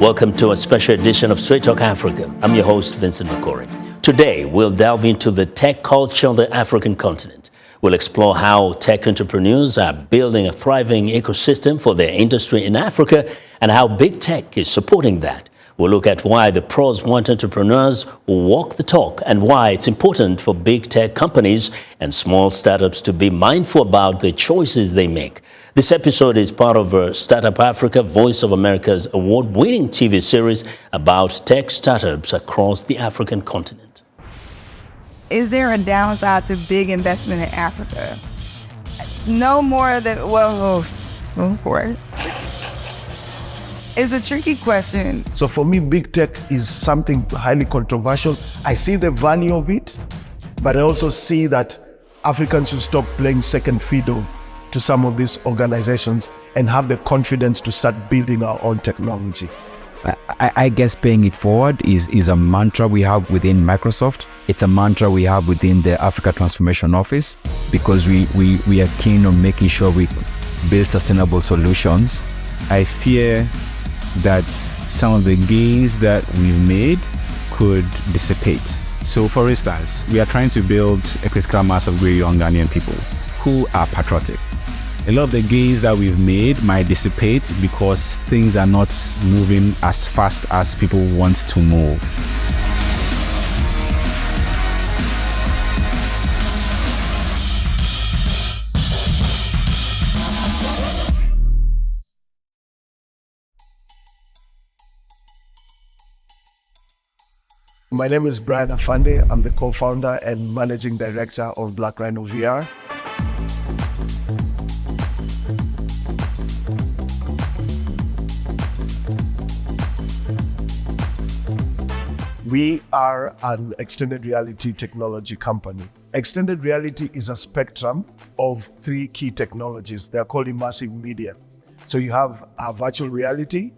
Welcome to a special edition of Straight Talk Africa. I'm your host, Vincent McCory. Today, we'll delve into the tech culture on the African continent. We'll explore how tech entrepreneurs are building a thriving ecosystem for their industry in Africa and how big tech is supporting that. We'll look at why the pros want entrepreneurs who walk the talk and why it's important for big tech companies and small startups to be mindful about the choices they make. This episode is part of Startup Africa, Voice of America's award-winning TV series about tech startups across the African continent. Is there a downside to big investment in Africa? No more than, for it. It's a tricky question. So for me, big tech is something highly controversial. I see the value of it, but I also see that Africans should stop playing second fiddle to some of these organizations and have the confidence to start building our own technology. I guess paying it forward is a mantra we have within Microsoft. It's a mantra we have within the Africa Transformation Office because we are keen on making sure we build sustainable solutions. I fear that some of the gains that we've made could dissipate. So for instance, we are trying to build a critical mass of great young Ghanaian people who are patriotic. A lot of the gains that we've made might dissipate because things are not moving as fast as people want to move. My name is Brian Afandi. I'm the co-founder and managing director of Black Rhino VR. We are an extended reality technology company. Extended reality is a spectrum of three key technologies. They're called immersive media. So you have a virtual reality,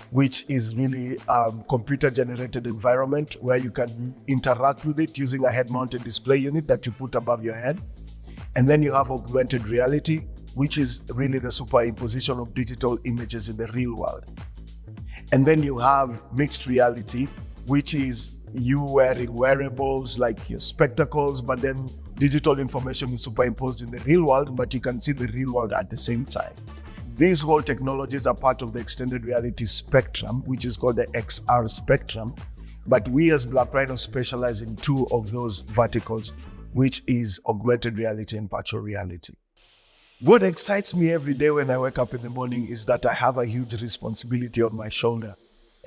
which is really a computer-generated environment where you can interact with it using a head-mounted display unit that you put above your head. And then you have augmented reality, which is really the superimposition of digital images in the real world. And then you have mixed reality, which is you wearing wearables like your spectacles, but then digital information is superimposed in the real world, but you can see the real world at the same time. These whole technologies are part of the extended reality spectrum, which is called the XR spectrum. But we as Black Rhino specialize in two of those verticals, which is augmented reality and virtual reality. What excites me every day when I wake up in the morning is that I have a huge responsibility on my shoulder.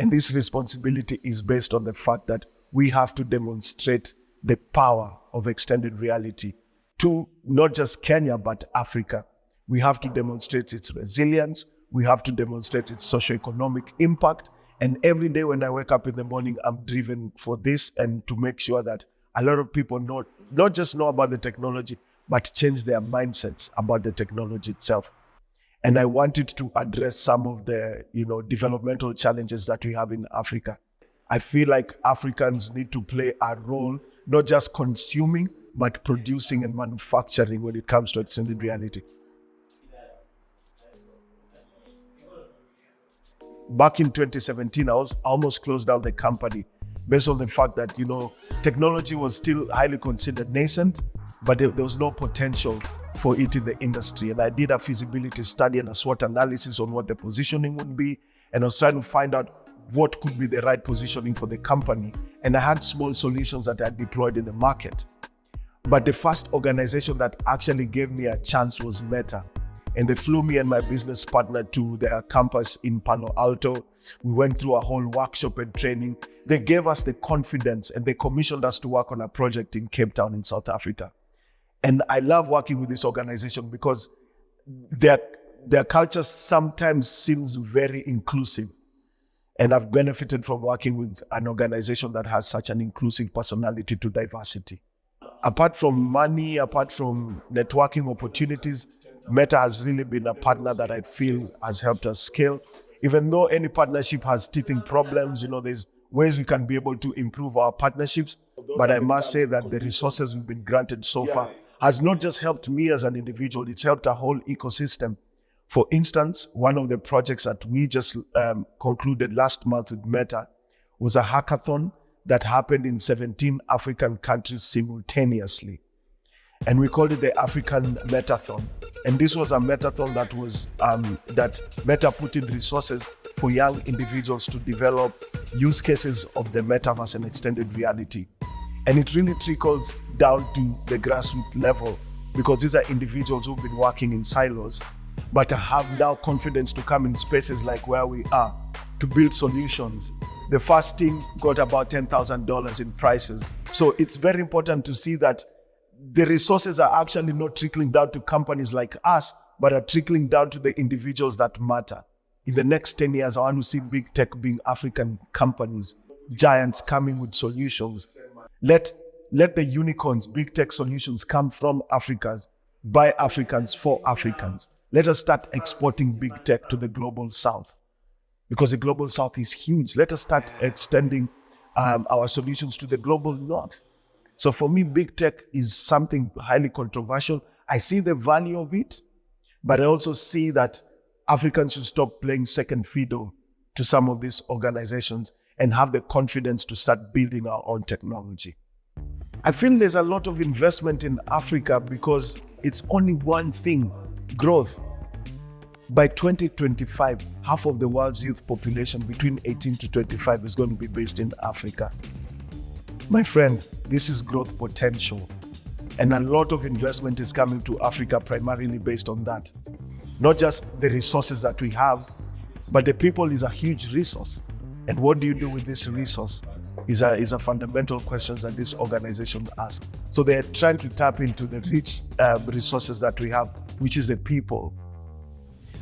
And this responsibility is based on the fact that we have to demonstrate the power of extended reality to not just Kenya, but Africa. We have to demonstrate its resilience. We have to demonstrate its socioeconomic impact. And every day when I wake up in the morning, I'm driven for this and to make sure that a lot of people not just know about the technology, but change their mindsets about the technology itself. And I wanted to address some of the, developmental challenges that we have in Africa. I feel like Africans need to play a role, not just consuming, but producing and manufacturing when it comes to extended reality. Back in 2017, I almost closed down the company based on the fact that, technology was still highly considered nascent, but there was no potential for it in the industry. And I did a feasibility study and a SWOT analysis on what the positioning would be. And I was trying to find out what could be the right positioning for the company. And I had small solutions that I deployed in the market. But the first organization that actually gave me a chance was Meta. And they flew me and my business partner to their campus in Palo Alto. We went through a whole workshop and training. They gave us the confidence and they commissioned us to work on a project in Cape Town in South Africa. And I love working with this organization because their culture sometimes seems very inclusive. And I've benefited from working with an organization that has such an inclusive personality to diversity. Apart from money, apart from networking opportunities, Meta has really been a partner that I feel has helped us scale. Even though any partnership has teething problems, there's ways we can be able to improve our partnerships. But I must say that the resources we've been granted so far has not just helped me as an individual, it's helped a whole ecosystem For instance, one of the projects that we just concluded last month with Meta was a hackathon that happened in 17 African countries simultaneously. And we called it the African Metathon. And this was a metathon that was that Meta put in resources for young individuals to develop use cases of the metaverse and extended reality. And it really trickles down to the grassroots level, because these are individuals who've been working in silos, but have now confidence to come in spaces like where we are to build solutions. The first team got about $10,000 in prices. So it's very important to see that the resources are actually not trickling down to companies like us, but are trickling down to the individuals that matter. In the next 10 years, I want to see big tech being African companies, giants coming with solutions. Let the unicorns, big tech solutions come from Africans, by Africans, for Africans. Let us start exporting big tech to the global south, because the global south is huge. Let us start extending our solutions to the global north. So for me, big tech is something highly controversial. I see the value of it, but I also see that Africans should stop playing second fiddle to some of these organizations and have the confidence to start building our own technology. I feel there's a lot of investment in Africa because it's only one thing: growth. By 2025, half of the world's youth population between 18 to 25 is going to be based in Africa. My friend, this is growth potential. And a lot of investment is coming to Africa primarily based on that. Not just the resources that we have, but the people is a huge resource. And what do you do with this resource is a fundamental question that this organization asks. So they're trying to tap into the rich resources that we have, which is the people.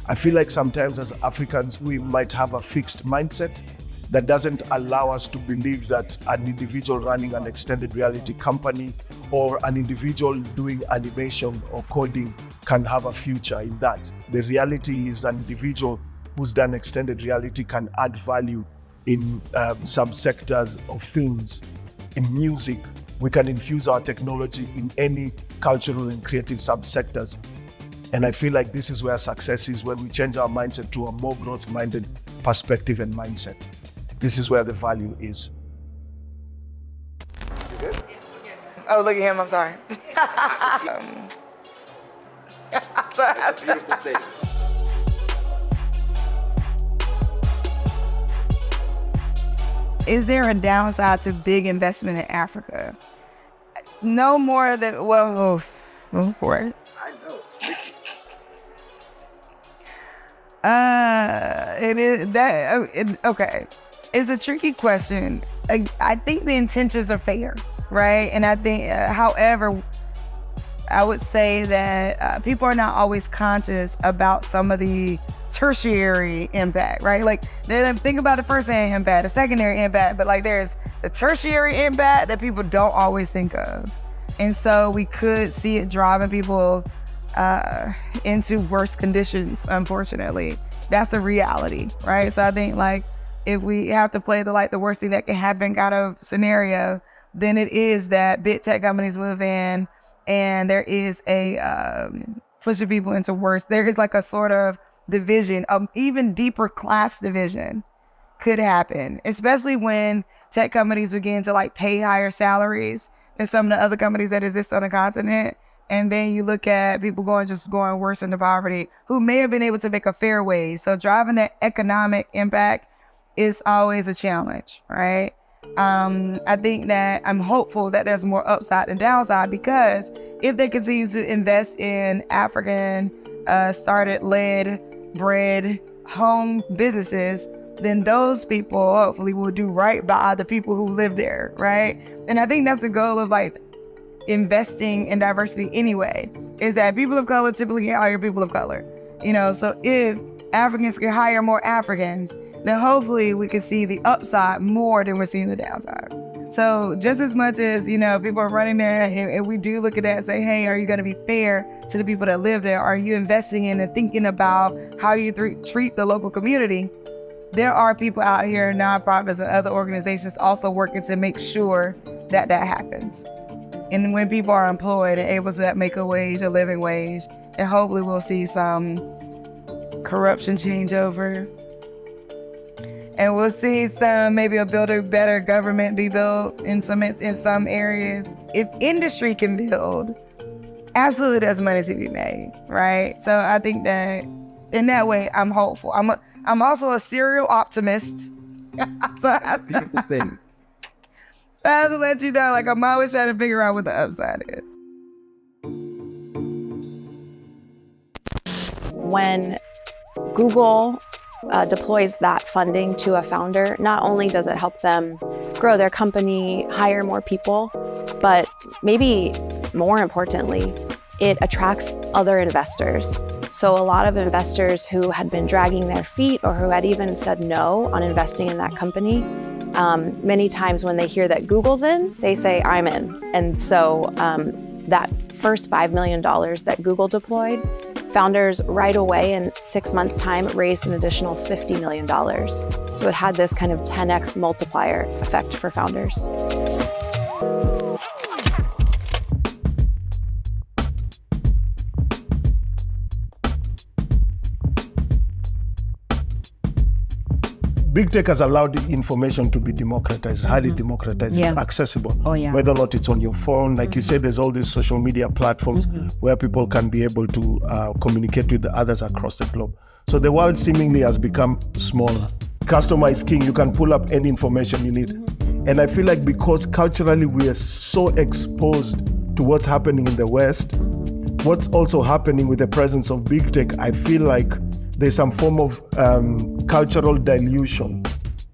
I feel like sometimes as Africans, we might have a fixed mindset that doesn't allow us to believe that an individual running an extended reality company or an individual doing animation or coding can have a future in that. The reality is an individual who's done extended reality can add value in some sectors of films, in music. We can infuse our technology in any cultural and creative subsectors. And I feel like this is where success is, when we change our mindset to a more growth-minded perspective and mindset. This is where the value is. You good? Oh, look at him, I'm sorry. That's a beautiful thing. Is there a downside to big investment in Africa? No more than, well, go for it. I know, it's tricky. It is that, okay. It's a tricky question. I think the intentions are fair, right? And I think, however, I would say that people are not always conscious about some of the tertiary impact, right? Like, they think about the first-hand impact, the secondary impact, but like there's the tertiary impact that people don't always think of. And so we could see it driving people into worse conditions, unfortunately. That's the reality, right? So I think, like, if we have to play the worst thing that can happen kind of scenario, then it is that big tech companies move in and there is a pushing people into worse. There is like a sort of division, even deeper class division could happen, especially when tech companies begin to like pay higher salaries than some of the other companies that exist on the continent. And then you look at people going worse into poverty who may have been able to make a fair wage. So driving that economic impact is always a challenge, right? I think that I'm hopeful that there's more upside than downside, because if they continue to invest in African started, led, bred home businesses, then those people hopefully will do right by the people who live there, right? And I think that's the goal of like investing in diversity anyway, is that people of color typically hire people of color, you know? So if Africans can hire more Africans, then hopefully we can see the upside more than we're seeing the downside. So just as much as, you know, people are running there and we do look at that and say, hey, are you going to be fair to the people that live there? Are you investing in and thinking about how you treat the local community? There are people out here, nonprofits and other organizations also working to make sure that that happens. And when people are employed and able to make a living wage, and hopefully we'll see some corruption changeover. And we'll see maybe a better government be built in some areas. If industry can build, absolutely there's money to be made, right? So I think that in that way, I'm hopeful. I'm also a serial optimist. Beautiful thing. I have to let you know, like, I'm always trying to figure out what the upside is. When Google deploys that funding to a founder, not only does it help them grow their company, hire more people, but maybe more importantly, it attracts other investors. So a lot of investors who had been dragging their feet or who had even said no on investing in that company, many times when they hear that Google's in, they say, I'm in. And so that first $5 million that Google deployed, founders right away in 6 months' time raised an additional $50 million. So it had this kind of 10x multiplier effect for founders. Big tech has allowed the information to be democratized, highly democratized, it's accessible. Whether or not it's on your phone, like you said, there's all these social media platforms where people can be able to communicate with the others across the globe. So the world seemingly has become smaller. Customer is king, you can pull up any information you need. And I feel like because culturally we are so exposed to what's happening in the West, what's also happening with the presence of big tech, I feel like there's some form of cultural dilution.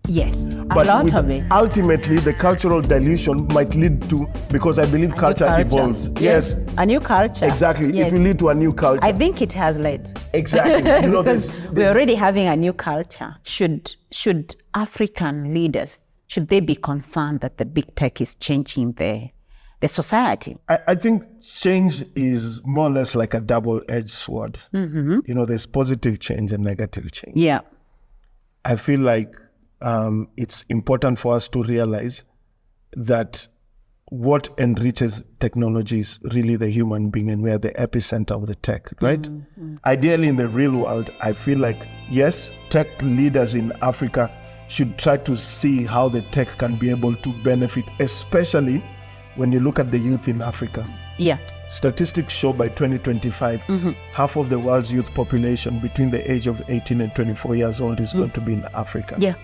Yes, But a lot of it. ultimately, the cultural dilution might lead to, because I believe culture evolves. Yes, a new culture. exactly. Yes. It will lead to a new culture. I think it has led. Exactly. You know, Because we're there's already having a new culture. Should African leaders, should they be concerned that the big tech is changing the society? I think change is more or less like a double-edged sword. You know, there's positive change and negative change. Yeah. I feel like it's important for us to realize that what enriches technology is really the human being, and we are the epicenter of the tech, right? Ideally, in the real world, I feel like, yes, tech leaders in Africa should try to see how the tech can be able to benefit, especially when you look at the youth in Africa. Yeah. Statistics show by 2025, half of the world's youth population between the age of 18 and 24 years old is going to be in Africa. Yeah.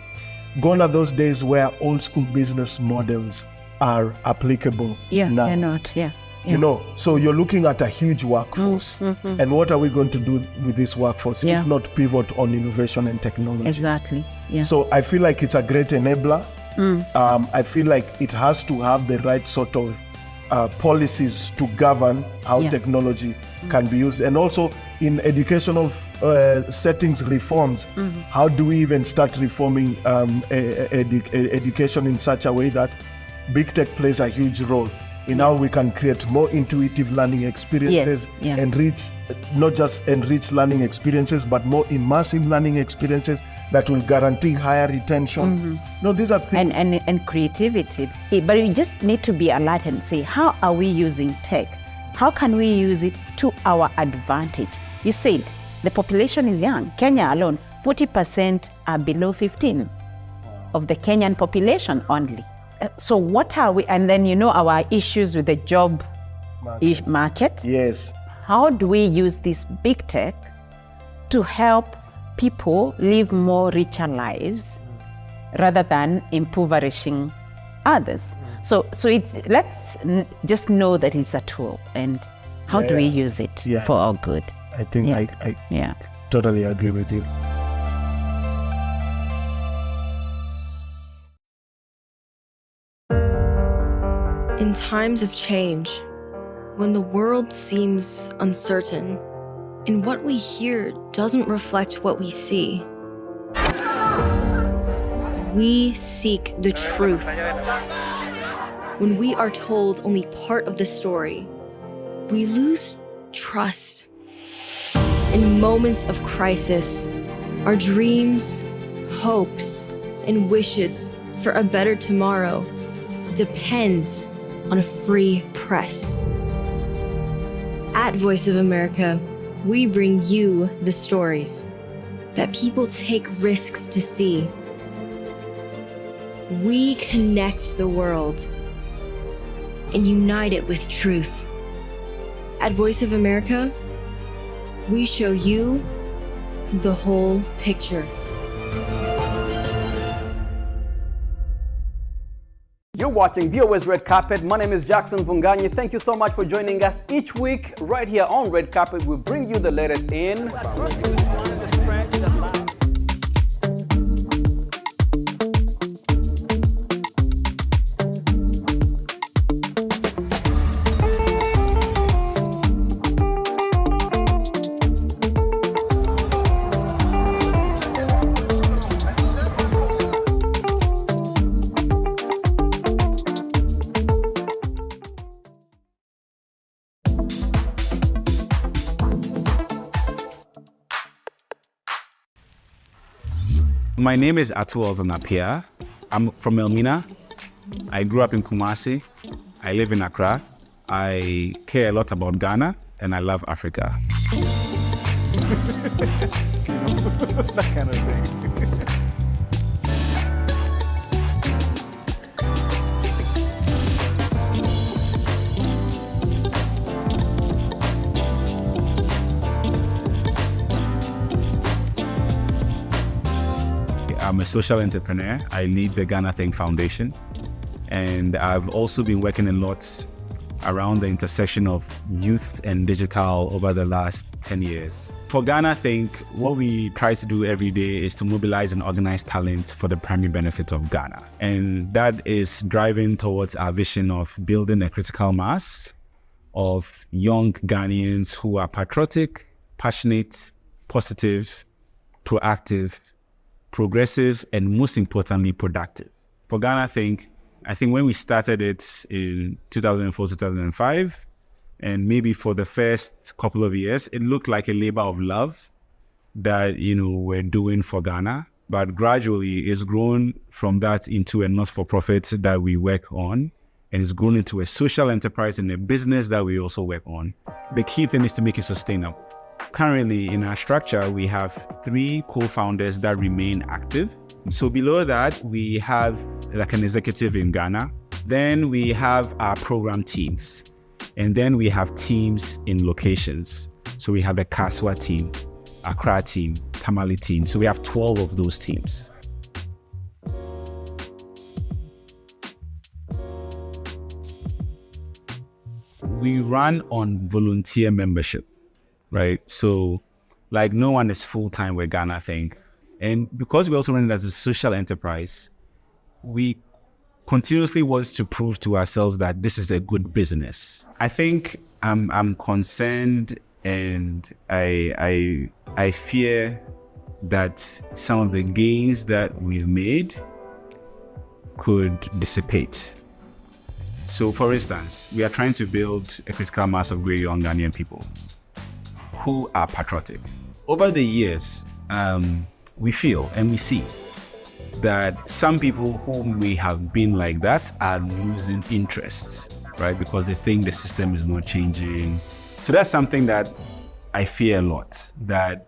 Gone are those days where old school business models are applicable Yeah. now. They're not. Yeah. You know, so you're looking at a huge workforce. And what are we going to do with this workforce Yeah. if not pivot on innovation and technology? Exactly. Yeah. So I feel like it's a great enabler. I feel like it has to have the right sort of policies to govern how technology can be used. And also in educational settings reforms, how do we even start reforming education in such a way that big tech plays a huge role in how we can create more intuitive learning experiences, Yes, yeah. enrich, not just enrich learning experiences, but more immersive learning experiences that will guarantee higher retention. No, these are things. and creativity. But we just need to be alert and say, how are we using tech? How can we use it to our advantage? You said the population is young. Kenya alone, 40% are below 15 of the Kenyan population only. So what are we, and then you know our issues with the job market. Yes. How do we use this big tech to help people live more richer lives rather than impoverishing others? So let's just know that it's a tool, and how do we use it for our good? I think I totally agree with you. In times of change, when the world seems uncertain and what we hear doesn't reflect what we see, we seek the truth. When we are told only part of the story, we lose trust. In moments of crisis, our dreams, hopes, and wishes for a better tomorrow depend on a free press. At Voice of America, we bring you the stories. that people take risks to see. We connect the world and unite it with truth. At Voice of America, we show you the whole picture. You're watching VOA's Red Carpet. My name is Jackson Vunganyi. Thank you so much for joining us each week right here on Red Carpet. We bring you the latest in My name is Atul Zanapia. I'm from Elmina. I grew up in Kumasi. I live in Accra. I care a lot about Ghana and I love Africa. that kind of thing. I'm a social entrepreneur. I lead the Ghana Think Foundation. And I've also been working a lot around the intersection of youth and digital over the last 10 years. For Ghana Think, what we try to do every day is to mobilize and organize talent for the primary benefit of Ghana. And that is driving towards our vision of building a critical mass of young Ghanaians who are patriotic, passionate, positive, proactive, progressive, and most importantly, productive. For Ghana Think, I think when we started it in 2004, 2005, and maybe for the first couple of years, it looked like a labor of love that, we're doing for Ghana. But gradually, it's grown from that into a not-for-profit that we work on, and it's grown into a social enterprise and a business that we also work on. The key thing is to make it sustainable. Currently, in our structure, we have 3 co-founders that remain active. So below that, we have like an executive in Ghana. Then we have our program teams. And then we have teams in locations. So we have a Kaswa team, Accra team, Tamale team. So we have 12 of those teams. We run on volunteer membership. Right? So like no one is full-time with Ghana Think. And because we also run it as a social enterprise, we continuously want to prove to ourselves that this is a good business. I think I'm concerned and I fear that some of the gains that we've made could dissipate. So for instance, we are trying to build a critical mass of great young Ghanaian people who are patriotic. Over the years, we feel and we see that some people who may have been like that are losing interest, right? Because they think the system is not changing. So that's something that I fear a lot, that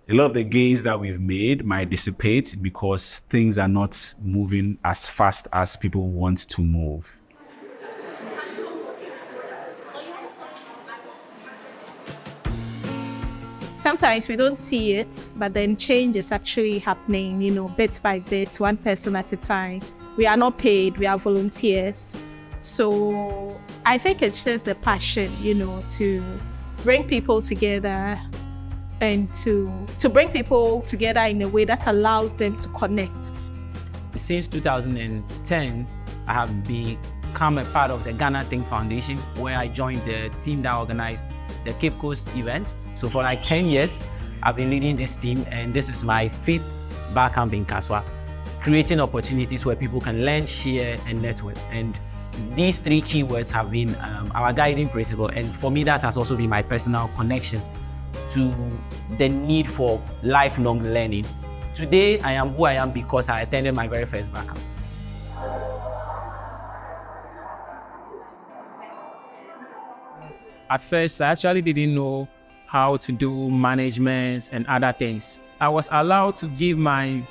a lot of the gains that we've made might dissipate because things are not moving as fast as people want to move. Sometimes we don't see it, but then change is actually happening, bit by bit, one person at a time. We are not paid, we are volunteers. So I think it's just the passion, to bring people together and to bring people together in a way that allows them to connect. Since 2010, I have become a part of the Ghana Think Foundation, where I joined the team that organized the Cape Coast events. So for like 10 years, I've been leading this team, and this is my 5th bar camp in Kaswa, creating opportunities where people can learn, share, and network. And these 3 keywords have been our guiding principle. And for me, that has also been my personal connection to the need for lifelong learning. Today, I am who I am because I attended my very first bar camp. At first, I actually didn't know how to do management and other things. I was allowed to give my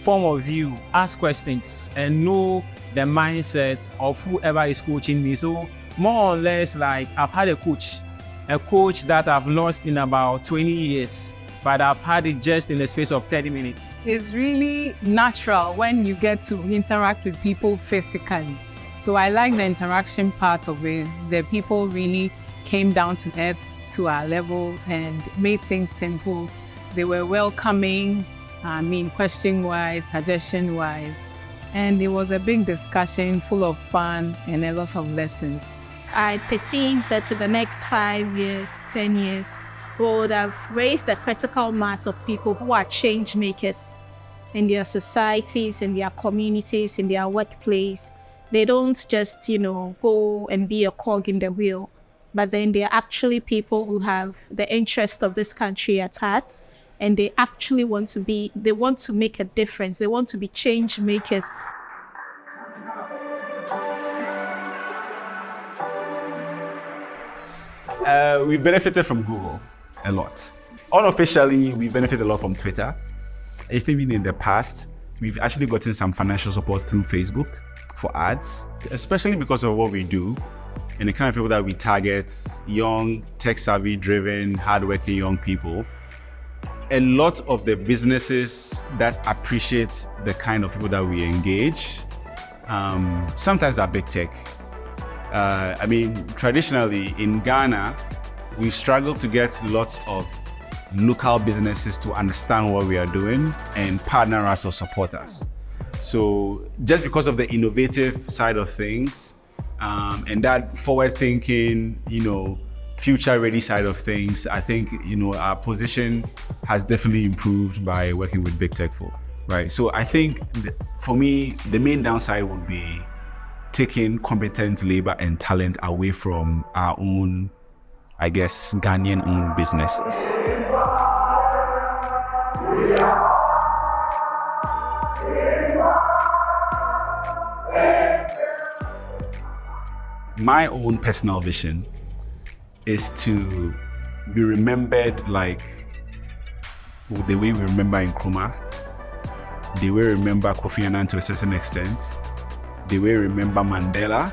form of view, ask questions, and know the mindset of whoever is coaching me. So more or less, like, I've had a coach that I've lost in about 20 years, but I've had it just in the space of 30 minutes. It's really natural when you get to interact with people physically. So I like the interaction part of it. The people really came down to earth to our level and made things simple. They were welcoming, question-wise, suggestion-wise. And it was a big discussion full of fun and a lot of lessons. I perceive that in the next 5 years, 10 years, we would have raised a critical mass of people who are change makers in their societies, in their communities, in their workplace. They don't just, go and be a cog in the wheel, but then they're actually people who have the interest of this country at heart, and they actually want to make a difference. They want to be change makers. We've benefited from Google a lot. Unofficially, we've benefited a lot from Twitter. Even in the past, we've actually gotten some financial support through Facebook for ads, especially because of what we do and the kind of people that we target, young, tech-savvy driven, hardworking young people. A lot of the businesses that appreciate the kind of people that we engage, sometimes are big tech. Traditionally in Ghana, we struggle to get lots of local businesses to understand what we are doing and partner us or support us. So just because of the innovative side of things and that forward thinking, future ready side of things, I think, our position has definitely improved by working with big tech folk, right? So I think for me, the main downside would be taking competent labor and talent away from our own, I guess, Ghanaian-owned businesses. My own personal vision is to be remembered like the way we remember Nkrumah, the way we remember Kofi Annan to a certain extent, the way we remember Mandela,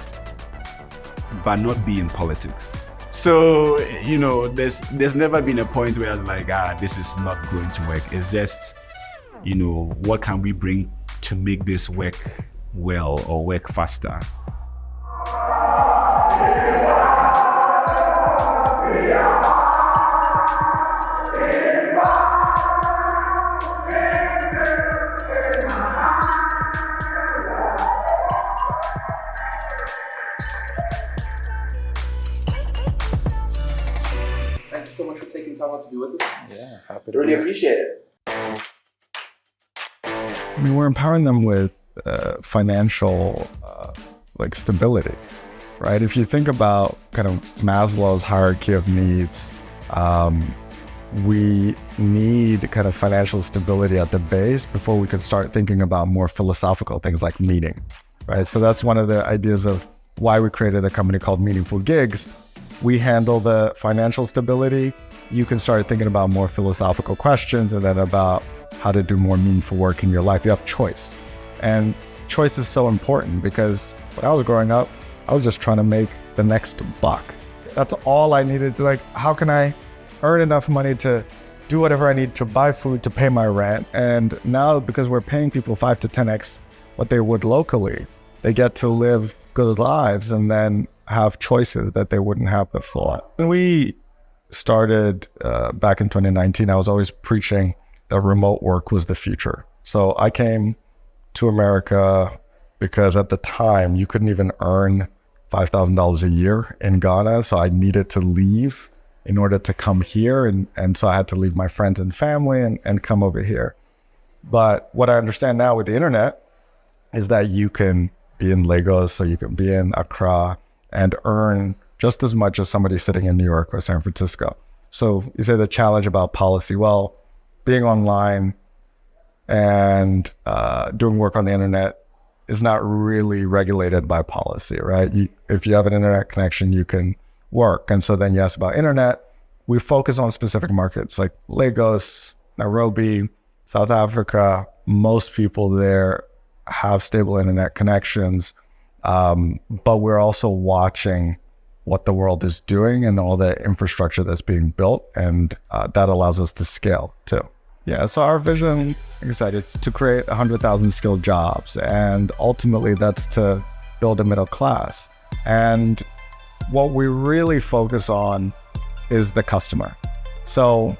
but not be in politics. So, there's never been a point where I was like, this is not going to work. It's just, what can we bring to make this work well or work faster? Thank you so much for taking time out to be with us. Yeah, happy to Really be appreciate it. We're empowering them with financial stability, right? If you think about kind of Maslow's hierarchy of needs, we need kind of financial stability at the base before we can start thinking about more philosophical things like meaning, right? So that's one of the ideas of why we created a company called Meaningful Gigs. We handle the financial stability. You can start thinking about more philosophical questions and then about how to do more meaningful work in your life. You have choice. And choice is so important because when I was growing up, I was just trying to make the next buck. That's all I needed to how can I earn enough money to do whatever I need to buy food, to pay my rent? And now because we're paying people 5 to 10x what they would locally, they get to live good lives and then have choices that they wouldn't have before. When we started back in 2019, I was always preaching that remote work was the future. So I came to America because at the time you couldn't even earn $5,000 a year in Ghana. So I needed to leave in order to come here. And so I had to leave my friends and family and come over here. But what I understand now with the internet is that you can be in Lagos, so you can be in Accra and earn just as much as somebody sitting in New York or San Francisco. So you say the challenge about policy, well, being online and doing work on the internet is not really regulated by policy, right? If you have an internet connection, you can work. And so then you ask about internet, we focus on specific markets like Lagos, Nairobi, South Africa, most people there have stable internet connections, but we're also watching what the world is doing and all the infrastructure that's being built, and that allows us to scale too. Yeah, so our vision, like I said, it's to create 100,000 skilled jobs, and ultimately that's to build a middle class. And what we really focus on is the customer. So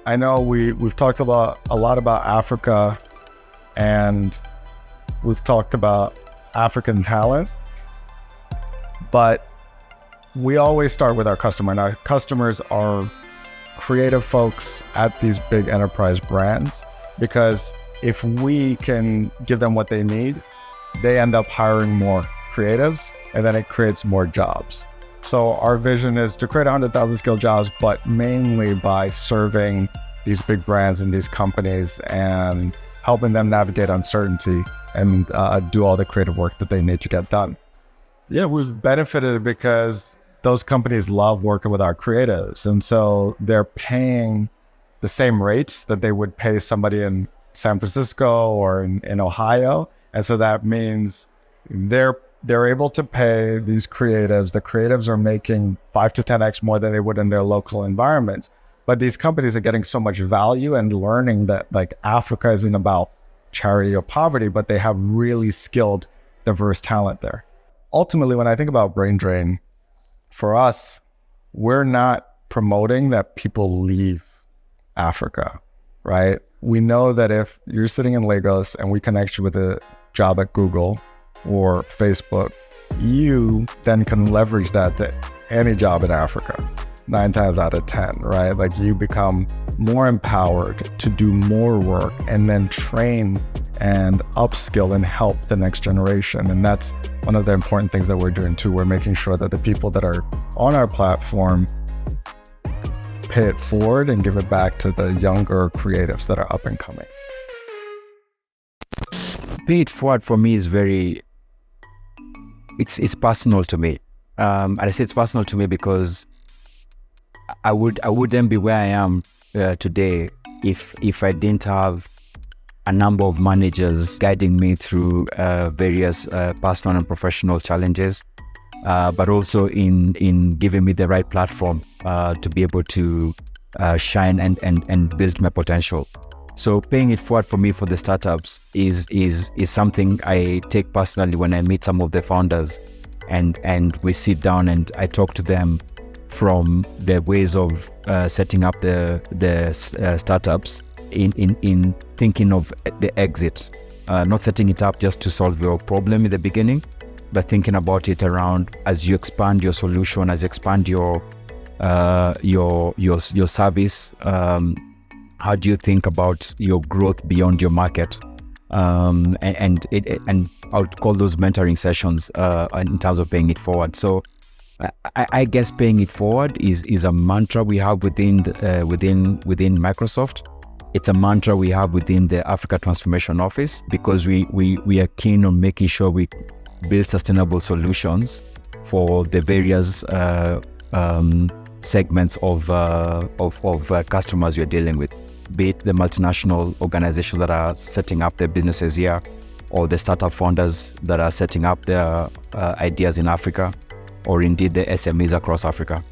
I know we've talked a lot about Africa, and we've talked about African talent, but we always start with our customer. And our customers are creative folks at these big enterprise brands, because if we can give them what they need, they end up hiring more creatives, and then it creates more jobs. So our vision is to create 100,000 skilled jobs, but mainly by serving these big brands and these companies and helping them navigate uncertainty and do all the creative work that they need to get done. Yeah, we've benefited because those companies love working with our creatives. And so they're paying the same rates that they would pay somebody in San Francisco or in Ohio. And so that means they're able to pay these creatives. The creatives are making 5 to 10x more than they would in their local environments. But these companies are getting so much value and learning that like Africa isn't about charity or poverty, but they have really skilled, diverse talent there. Ultimately, when I think about brain drain, for us, we're not promoting that people leave Africa, right? We know that if you're sitting in Lagos and we connect you with a job at Google or Facebook, you then can leverage that to any job in Africa, 9 times out of 10, right? Like you become more empowered to do more work and then train and upskill and help the next generation. And that's one of the important things that we're doing too. We're making sure that the people that are on our platform pay it forward and give it back to the younger creatives that are up and coming. Pay it forward for me is very, it's personal to me. And I say it's personal to me because I wouldn't be where I am today if I didn't have a number of managers guiding me through various personal and professional challenges, but also in giving me the right platform to be able to shine and build my potential. So paying it forward for me for the startups is something I take personally when I meet some of the founders and we sit down and I talk to them from the ways of setting up the startups in thinking of the exit, not setting it up just to solve your problem in the beginning, but thinking about it around as you expand your solution, as you expand your service. How do you think about your growth beyond your market? And I would call those mentoring sessions in terms of paying it forward. So I guess paying it forward is a mantra we have within Microsoft. It's a mantra we have within the Africa Transformation Office, because we are keen on making sure we build sustainable solutions for the various segments of customers you're dealing with, be it the multinational organizations that are setting up their businesses here, or the startup founders that are setting up their ideas in Africa, or indeed the SMEs across Africa.